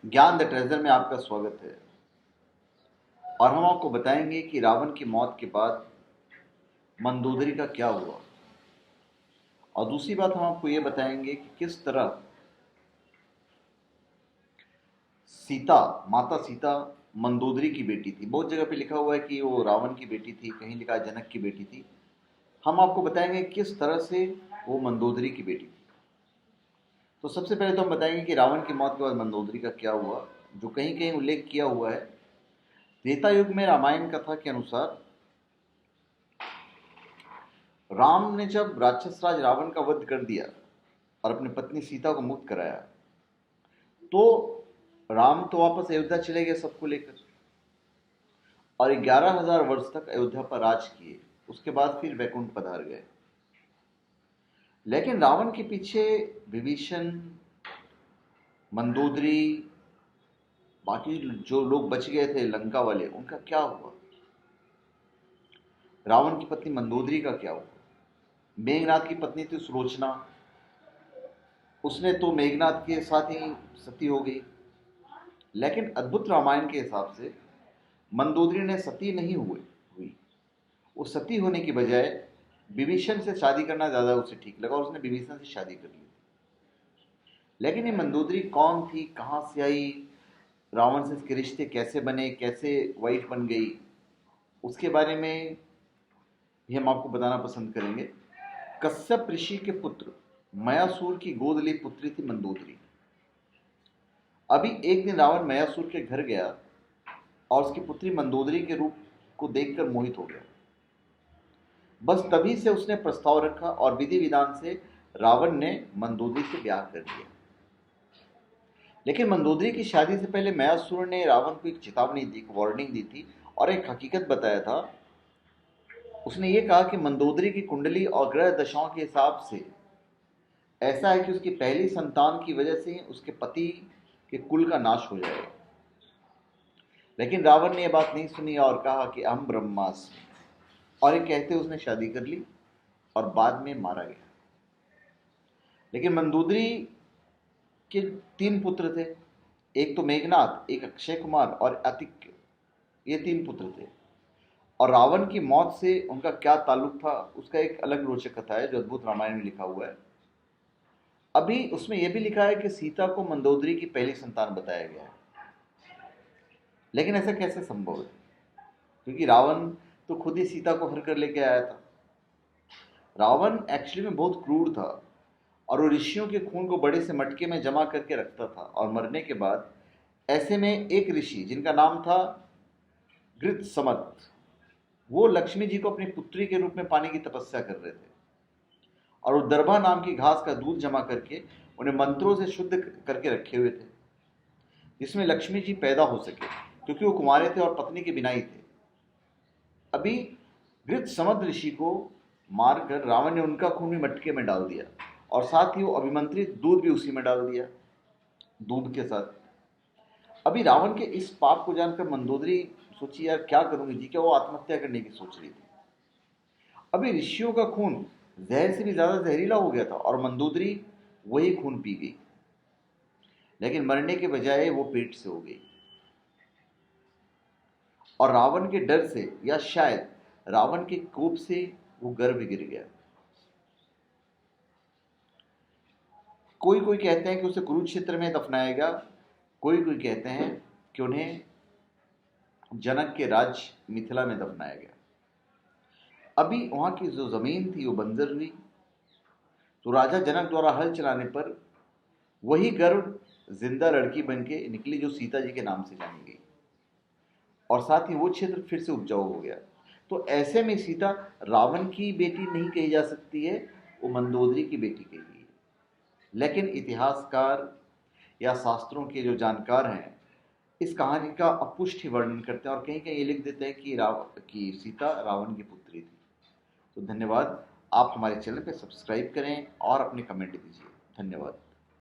ज्ञान the treasure में आपका स्वागत है। और हम आपको बताएंगे कि रावण की मौत के बाद मंदोदरी का क्या हुआ। और दूसरी बात हम आपको ये बताएंगे कि किस तरह सीता, माता सीता मंदोदरी की बेटी थी। बहुत जगह पे लिखा हुआ है कि वो रावण की बेटी थी, कहीं लिखा है जनक की बेटी थी। हम आपको बताएंगे किस तरह से वो मंदोदरी की बेटी थी। तो सबसे पहले तो हम बताएंगे कि रावण की मौत के बाद मंदोदरी का क्या हुआ, जो कहीं कहीं उल्लेख किया हुआ है। त्रेता युग में रामायण कथा के अनुसार राम ने जब राक्षस राज रावण का वध कर दिया और अपनी पत्नी सीता को मुक्त कराया, तो राम तो वापस अयोध्या चले गए सबको लेकर, और 11,000 वर्ष तक अयोध्या पर राज किए। उसके बाद फिर वैकुंठ पधार गए। लेकिन रावण के पीछे विभीषण, मंदोदरी, बाकी जो लोग बच गए थे लंका वाले, उनका क्या हुआ? रावण की पत्नी मंदोदरी का क्या हुआ? मेघनाथ की पत्नी थी सुलोचना, उसने तो मेघनाथ के साथ ही सती हो गई। लेकिन अद्भुत रामायण के हिसाब से मंदोदरी ने सती नहीं हुई। वो सती होने की बजाय विभीषण से शादी करना ज्यादा उसे ठीक लगा और उसने विभीषण से शादी कर ली। लेकिन ये मंदोदरी कौन थी, कहां से आई, रावण से इसके रिश्ते कैसे बने, कैसे वाइफ बन गई, उसके बारे में भी हम आपको बताना पसंद करेंगे। कश्यप ऋषि के पुत्र मयासुर की गोद ली पुत्री थी मंदोदरी। अभी एक दिन रावण मयासुर के घर गया और उसकी पुत्री मंदोदरी के रूप को देखकर मोहित हो गया। बस तभी से उसने प्रस्ताव रखा और विधि विधान से रावण ने मंदोदरी से ब्याह कर दिया। लेकिन मंदोदरी की शादी से पहले मयासुर ने रावण को एक चेतावनी दी, वार्निंग दी थी और एक हकीकत बताया था। उसने ये कहा कि मंदोदरी की कुंडली और ग्रह दशाओं के हिसाब से ऐसा है कि उसकी पहली संतान की वजह से उसके पति के कुल का नाश हो जाएगा। लेकिन रावण ने यह बात नहीं सुनी और कहा कि अहम ब्रह्मास्मि, और ये कहते उसने शादी कर ली और बाद में मारा गया। लेकिन मंदोदरी के 3 पुत्र थे, एक तो मेघनाथ, एक अक्षय कुमार और अतिक्य। ये 3 पुत्र थे। और रावण की मौत से उनका क्या ताल्लुक था, उसका एक अलग रोचक कथा है जो अद्भुत रामायण में लिखा हुआ है। अभी उसमें यह भी लिखा है कि सीता को मंदोदरी की पहली संतान बताया गया है। लेकिन ऐसा कैसे संभव है? क्योंकि रावण तो खुद ही सीता को हर कर लेके आया था। रावण एक्चुअली में बहुत क्रूर था और वो ऋषियों के खून को बड़े से मटके में जमा करके रखता था, और मरने के बाद ऐसे में एक ऋषि जिनका नाम था गृत्समत, वो लक्ष्मी जी को अपनी पुत्री के रूप में पाने की तपस्या कर रहे थे, और वो दर्भा नाम की घास का दूध जमा करके उन्हें मंत्रों से शुद्ध करके रखे हुए थे, जिसमें लक्ष्मी जी पैदा हो सके, क्योंकि वो कुंवारे थे और पत्नी के बिना ही थे। अभी गृत्समत ऋषि को मारकर रावण ने उनका खून भी मटके में डाल दिया, और साथ ही वो अभिमंत्रित दूध भी उसी में डाल दिया, दूध के साथ। अभी रावण के इस पाप को जानकर मंदोदरी सोची, यार क्या करूंगी जी, क्या वो आत्महत्या करने की सोच रही थी। अभी ऋषियों का खून जहर से भी ज्यादा जहरीला हो गया था और मंदोदरी वही खून पी गई, लेकिन मरने के बजाय वो पेट से हो गई। और रावण के डर से या शायद रावण के कोप से वो गर्भ गिर गया। कोई कोई कहते हैं कि उसे कुरुक्षेत्र में दफनाया गया, कोई कोई कहते हैं कि उन्हें जनक के राज्य मिथिला में दफनाया गया। अभी वहां की जो जमीन थी वो बंजर हुई, तो राजा जनक द्वारा हल चलाने पर वही गर्भ जिंदा लड़की बन के निकली जो सीता जी के नाम से जानी गई, और साथ ही वो क्षेत्र फिर से उपजाऊ हो गया। तो ऐसे में सीता रावण की बेटी नहीं कही जा सकती है, वो मंदोदरी की बेटी कही गई है। लेकिन इतिहासकार या शास्त्रों के जो जानकार हैं इस कहानी का अपुष्ट ही वर्णन करते हैं और कहीं कहीं ये लिख देते हैं कि सीता रावण की पुत्री थी। तो धन्यवाद। आप हमारे चैनल पे सब्सक्राइब करें और अपने कमेंट दीजिए। धन्यवाद।